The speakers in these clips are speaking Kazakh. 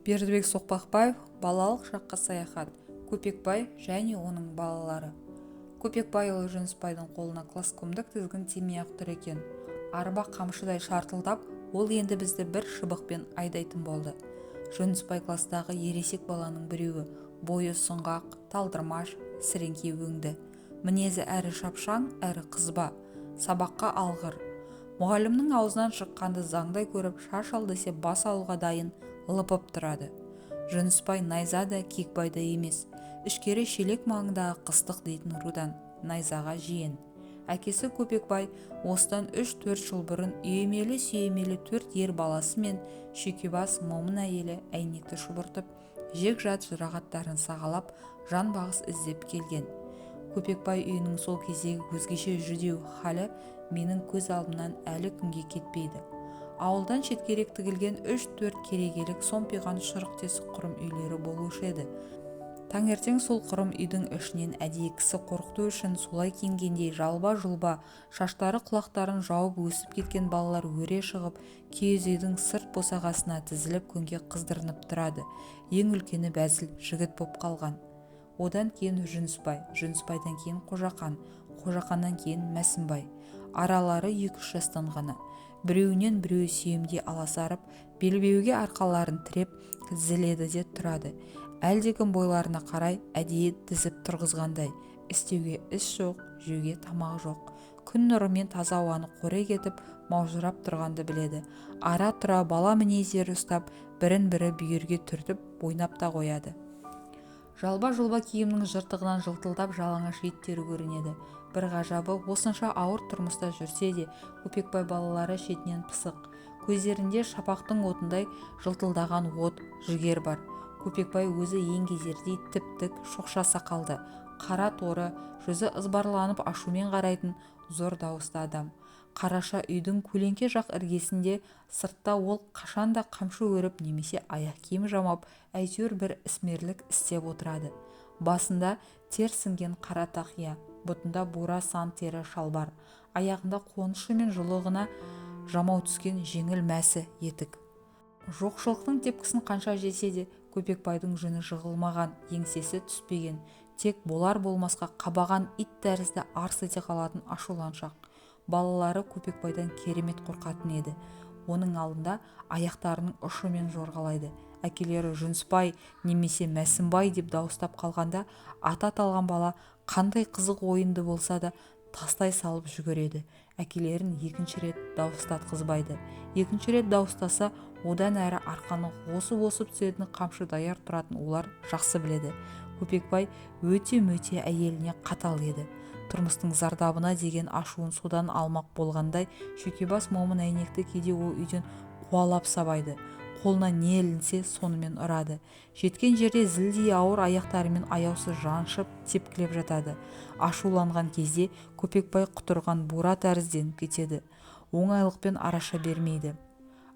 Бердібек Соқпақбаев балалық шаққа саяхат. Көпекбай және оның балалары. Көпекбайұлы Жүнісбайдың қолына класкомдық тізгін тимей-ақ тұр екен. Арба қамшыдай шартылдап, ол енді бізді бір шыбықпен айдайтын болды. Жүнісбай кластағы ересек баланың біреуі, бойы сұңғақ, талдырмаш, сіреңке өңді. Мінезі әрі шапшаң, әрі қызба, сабаққа алғыр. Мұғалімнің аузынан шыққанды заңдай көріп, шаш ал десе бас алуға дайын лыпып тұрады. Жүнісбай найза да кекбай да емес, ішкері шелек маңындағы қыстық дейтін рудан, найзаға жиен. Әкесі Көпекбай осыдан 3-4 жыл бұрын үйемелі-сүйемелі 4 ер баласы мен шүйкебас момын әйелі әйнекті шұбыртып, жек-жат жұрағаттарын сағалап, жан бағыс іздеп келген. Көпекбай үйінің сол кездегі өзгеше жүдеу халі менің көз алдымнан әлі күнге кетпейді. Ауылдан шеткерек тігілген 3-4 керегелік сомпиған шұрық-тесік құрым үйлері болушы еді. Таңертең сол құрым үйдің ішінен әдейі кісі қорқыту үшін солай киінгендей жалба-жұлба, шаштары құлақтарын жауып өсіп кеткен балалар өре шығып, киіз үйдің сырт босағасына тізіліп көңге қыздырынып тұрады. Ең үлкені Бәзіл жігіт боп қалған. Одан кейін Жүнісбай, Жүнісбайдан кейін Қожақан, Қожақаннан кейін Мәсімбай. Аралары 2-3 жастан ғана. Біреуінен біреуі сүйемде аласарып, белбеуге арқаларын тіреп тізіледі де тұрады. Әлдекім бойларына қарай әдейі тізіп тұрғызғандай. Істеуге іс жоқ, жеуге тамақ жоқ. Күн нұрымен таза ауаны қорек етіп, маужырап тұрғанды біледі. Ара-тұра бала мінездері ұстап, бірін-бірі бүйірге түртіп, ойнап та қояды. Жалба-жұлба киімнің жыртығынан жылтылдап жалаңаш еттері көрінеді. Бір ғажабы, осынша ауыр тұрмыста жүрсе де, Көпекбай балалары шетінен пысық. Көздерінде шапақтың отындай жылтылдаған от, жігер бар. Көпекбай өзі еңгезердей тіп-тік, шоқша сақалды, қара торы, жүзі ызбарланып ашумен қарайтын зор дауысты адам. Қараша үйдің көлеңке жақ іргесінде, сыртта ол қашанда қамшы өріп немесе аяқ киім жамап, әйтеуір бір ісмерлік істеп отырады. Басында тер сіңген қара тақия, бұтында бура сан тері шалбар, аяғында қонышы мен жұлығына жамау түскен жеңіл мәсі етік. Жоқшылықтың тепкісін қанша жесе де, Көпекбайдың жүні жығылмаған, еңсесі түспеген, тек болар-болмасқа қабаған ит тәрізді арс ете қалатын ашуланшақ. Балалары Көпекбайдан керемет қорқатын еді. Оның алдында аяқтарының ұшымен жорғалайды. Әкелері Жүнісбай немесе Мәсімбай деп дауыстап қалғанда, ата аталған бала қандай қызық ойынды болса да тастай салып жүгіреді. Әкелерін 2-ші рет дауыстатқызбайды. 2-ші рет дауыстаса, одан әрі арқаны осып-осып түсетін қамшы даяр тұратын олар жақсы біледі. Көпекбай өте-мөте әйеліне қатал еді. Тұрмыстың зардабына деген ашуын содан алмақ болғандай, шүйкебас момын әйнекті кейде ол үйден қуалап сабайды. Қолына не ілінсе сонымен ұрады. Жеткен жерде зілдей ауыр аяқтарымен аяусыз жаншып, тепкілеп жатады. Ашуланған кезде Көпекбай құтырған бура тәрізденіп кетеді. Оңайлықпен араша бермейді.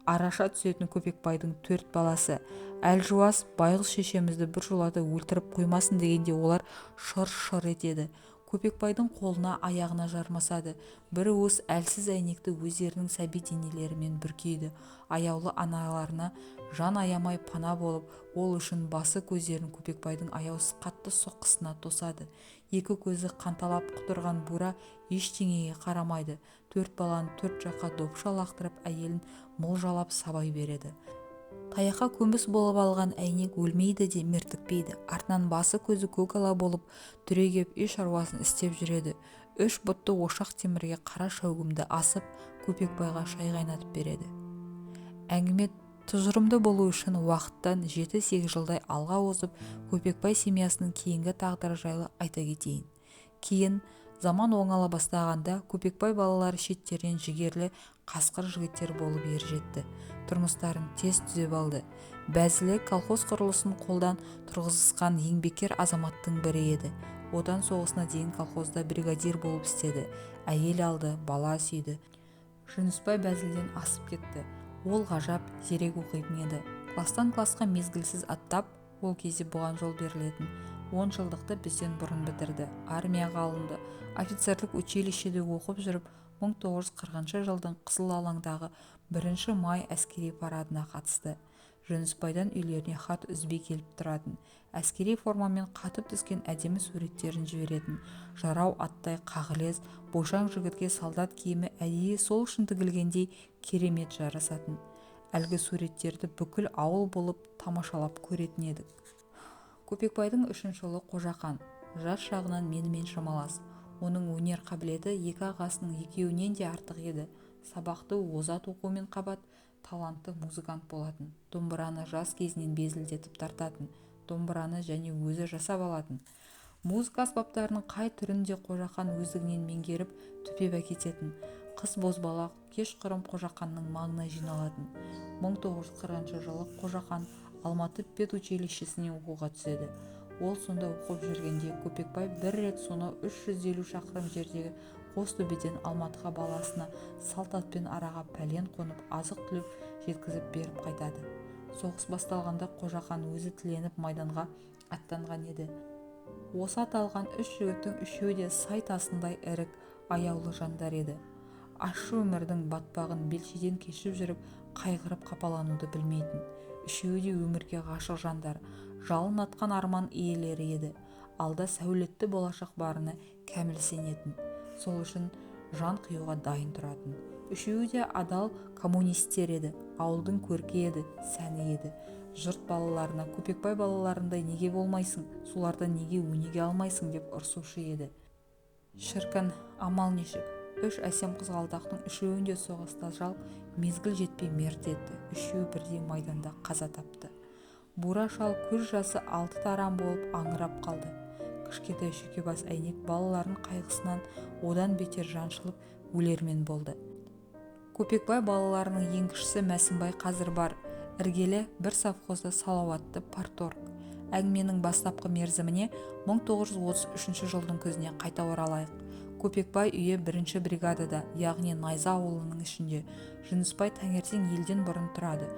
Араша түсетін Көпекбайдың 4 баласы. Әлжуаз байғұс шешемізді біржолата өлтіріп қоймасын дегенде олар шыр-шыр етеді. Көпекбайдың қолына аяғына жармасады. Бір уыс әлсіз әйнекті өздерінің сәби денелерімен бүркейді. Аяулы аналарына жан аямай пана болып, ол үшін басы көздерін Көпекбайдың аяусыз қатты соққысына тосады. 2 көзі қанталап құтырған бура ештеңеге қарамайды. 4 баланы 4 жаққа допша лақтырып, әйелін мылжалап сабай береді. Таяққа көміс болып алған әйнек өлмейді де мертікпейді. Артынан басы көзі көкала болып түрегеп үй шаруасын істеп жүреді. 3 бұтты ошақ темірге қара шәугімді асып, Көпекбайға шай қайнатып береді. Әңгіме тұжырымды болу үшін уақыттан 7-8 жылдай алға озып, Көпекбай семьясының кейінгі тағдыры жайлы айта кетейін. Кейін заман оңала бастағанда Көпекбай балалары шеттерінен жігерлі, қасқыр жігіттер болып ер жетті. Тұрмыстарын тез түзеп алды. Бәзілі колхоз құрылысын қолдан тұрғызысқан еңбеккер азаматтың бірі еді. Одан соғысына дейін колхозда бригадир болып істеді. Әйел алды, бала сүйді. Жүнісбай Бәзілден асып кетті. Ол ғажап, зерек оқитын еді. Кластан класқа мезгілсіз аттап, ол кезде бұған жол берілетін. 10 жылдықты бізден бұрын бітірді. Армияға алынды. Офицерлік училищеде оқып жүріп, 1940 жылдың Қызыл алаңдағы 1 май әскери парадына қатысты. Жүнісбайдан үйлеріне хат үзбей келіп тұратын. Әскери формамен қатып түскен әдемі суреттерін жіберетін. Жарау аттай қағылез, бойшаң жігітке солдат киімі әдейі сол үшін тігілгендей керемет жарасатын. Әлгі суреттерді бүкіл ауыл болып тамашалап көретін едік. Көпекбайдың үшінші ұлы Қожақан. Жас жағынан менімен шамалас. Оның өнер қабілеті екі ағасының екеуінен де артық еді. Сабақты озат оқумен қабат, талантты музыкант болатын. Домбыраны жас кезінен безілдетіп тартатын. Домбыраны және өзі жасап алатын. Музыка аспаптарының қай түрін де Қожақан өздігінен меңгеріп түпеп әкететін. Қыс бозбалақ кешқұрым Қожақанның маңына жиналатын. 1940 жылы Қожақан Алматы педучилищесіне оқуға түседі. Ол сонда оқып жүргенде Көпекбай бір рет сонау 350 шақырым жердегі Қостөбеден Алматыға баласына салт атпен араға пәлен қонып азық-түлік жеткізіп беріп қайтады. Соғыс басталғанда Қожақан өзі тіленіп майданға аттанған еді. Осы аталған үш жігіттің үшеуі де сай тасындай ірік, аяулы жандар еді. Ащы өмірдің батпағын белшеден кешіп жүріп, қайғырып қапалануды білмейтін. Үшеуі де өмірге ғашық жандар, жалын атқан арман иелері еді. Алда сәулетті болашақ барына кәміл сенетін. Сол үшін жан қиюға дайын тұратын. Үшеуі де адал коммунистер еді. Ауылдың көркі еді, сәні еді. Жұрт балаларына Көпекбай балаларындай неге болмайсың, соларды неге өнеге алмайсың деп ұрсушы еді. Шіркін, амал нешік. Үш әсем қызғалдақтың үшеуін де соғыста жал, мезгіл жетпей мерт етті. Үшеуі бірдей майданда қаза тапты. Бура шал көз жасы 6 тарам болып аңырап қалды. Кішкентай шүйкебас әйнек балаларын қайғысынан одан бетер жаншылып өлермен болды. Көпекбай балаларының ең кішісі Мәсінбай қазір бар. Іргелі бір совхозда салауатты парторг. Әңгіменің бастапқы мерзіміне 1933 жылдың күзіне қайта оралайық. Көпекбай үйі 1-ші бригадада, яғни Найза ауылының ішінде. Жүнісбай таңертең елден бұрын тұрады.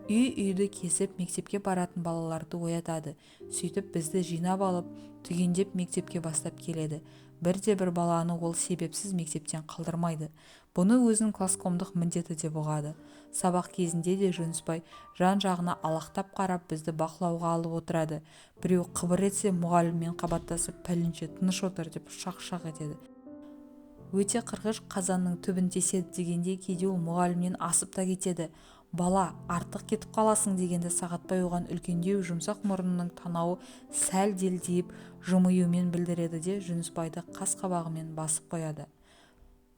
Үй-үйді кесіп мектепке баратын балаларды оятады. Сөйтіп бізді жинап алып, түгендеп мектепке бастап келеді. Бірде-бір баланы ол себепсіз мектептен қалдырмайды. Бұны өзінің класкомдық міндеті деп ұғады. Сабақ кезінде де Жүнісбай жан-жағына алақтап қарап бізді бақылауға алып отырады. Біреу қыбыр етсе мұғаліммен қабаттасып пәленше тыныш отыр деп шақ-шақ етеді. Өте қырғыш қазанның түбін теседі дегенде кейде ол мұғалімнен асып та кетеді. Бала, артық кетіп қаласың дегенде Сағатбай оған үлкендеу жұмсақ мұрнының танауы сәл делдиіп жымиюмен білдіреді де Жүнісбайды қас-қабағымен басып қояды.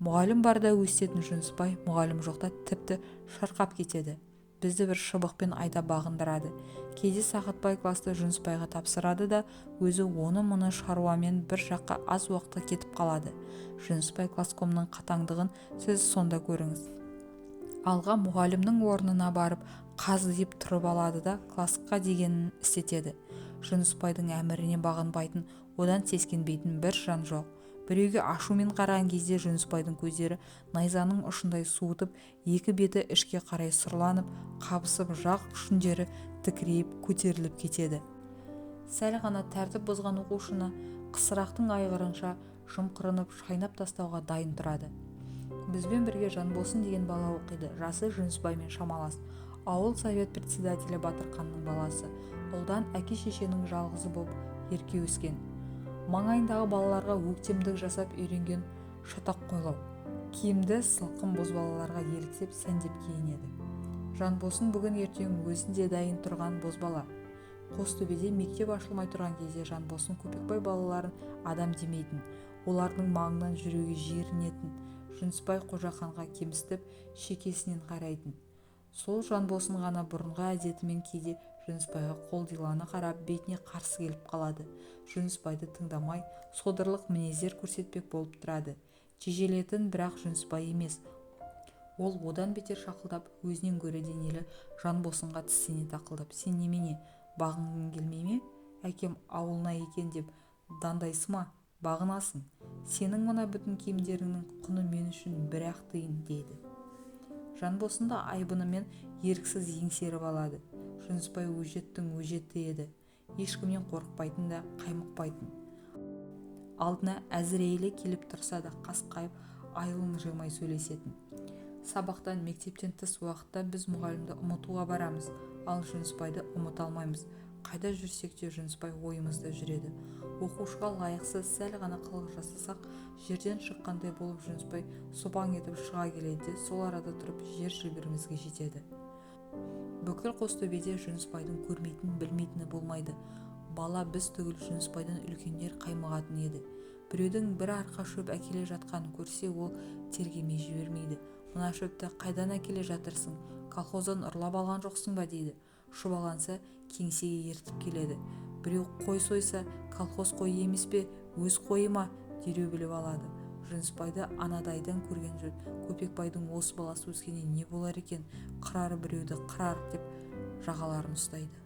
Мұғалім барда өстетін Жүнісбай, мұғалім жоқта тіпті шырқап кетеді. Бізді бір шыбықпен айда бағындырады. Кейде Сағатбай класты Жүнісбайға тапсырады да, өзі оны-мұны шаруамен бір жаққа аз уақытқа кетіп қалады. Жүнісбай класкомның қатаңдығын сіз сонда көріңіз. Алға мұғалімнің орнына барып қазы деп тұрып алады да классқа дегенін істетеді. Жүнісбайдың әміріне бағынбайтын, одан сескенбейтін бір жан жоқ. Біреуге ашумен қараған кезде Жүнісбайдың көздері найзаның ұшындай суытып, екі беті ішке қарай сұрланып, қабысып, жақ жүндері тікірейіп көтеріліп кетеді. Сәл ғана тәртіп бұзған оқушыны қысырақтың айғырынша жымқырынып шайнап тастауға дайын тұрады. Бізбен бірге Жанбосын деген бала оқиды. Жасы Жүнісбаймен шамалас. Ауыл совет председателі Батырқанның баласы. Ұлдан әке-шешенің жалғызы болып ерке өскен. Маңайындағы балаларға өктемдік жасап үйренген шатақ қойлау. Киімді сылқым бозбалаларға еліктеп сәндеп киінеді. Жанбосын бүгін ертең өзінде дайын тұрған бозбала. Қостөбеде мектеп ашылмай тұрған кезде Жанбосын Көпекбай балаларын адам демейтін. Олардың маңынан жүруге жерінетін. Жүнісбай Қожақанға кемістіп шекесінен қарайтын. Сол Жанбосын ғана бұрынғы әдетімен кейде Жүнісбайға қолдилана қарап бетіне қарсы келіп қалады. Жүнісбайды тыңдамай, содырлық мінездер көрсетпек болып тұрады. Тежелетін бірақ Жүнісбай емес. Ол одан бетер шақылдап, өзінен гөрі денелі Жанбосынға тістене тақылдап, сен немене, бағынғың келмей ме? Әкем ауылына екен деп дандайсы ма? Бағынасың. Сенің мына бүтін киімдеріңнің құны мен үшін бір-ақ тиын дейді. Жанбосында айбынымен еріксіз еңсеріп алады. Жүнісбай өжеттің өжеті еді. Ешкімнен қорықпайтын да қаймықпайтын. Алдына әзірейілі келіп тұрса да қасқайып айылын жимай сөйлесетін. Сабақтан, мектептен тыс уақытта біз мұғалімді ұмытуға барамыз. ал Жүнісбайды ұмыта алмаймыз. Қайда жүрсек те Жүнісбай ойымызда жүреді. Оқушыға лайықсыз сәл ғана қылық жасасақ, жерден шыққандай болып Жүнісбай сопаң етіп шыға келеді де сол арада тұрып жер жебірімізге жетеді. Бүкіл Қостөбеде Жүнісбайдың көрмейтін, білмейтіні болмайды. Бала біз түгіл Жүнісбайдан үлкендер қаймығатын еді. Біреудің бір арқа шөп әкеле жатқанын көрсе, ол тергемей жібермейді. Мына шөпті қайдан әкеле жатырсың? Колхоздан ұрлап алған жоқсың ба дейді. Шұбаланса кеңсеге ертіп келеді. Біреу қой сойса, колхоз қойы емес пе, өз қойы ма? Дереу біліп алады. Жүнісбайды анадайдан көрген жұрт Көпекбайдың осы баласы өскенде не болар екен, қырар біреуді қырар деп жағаларын ұстайды.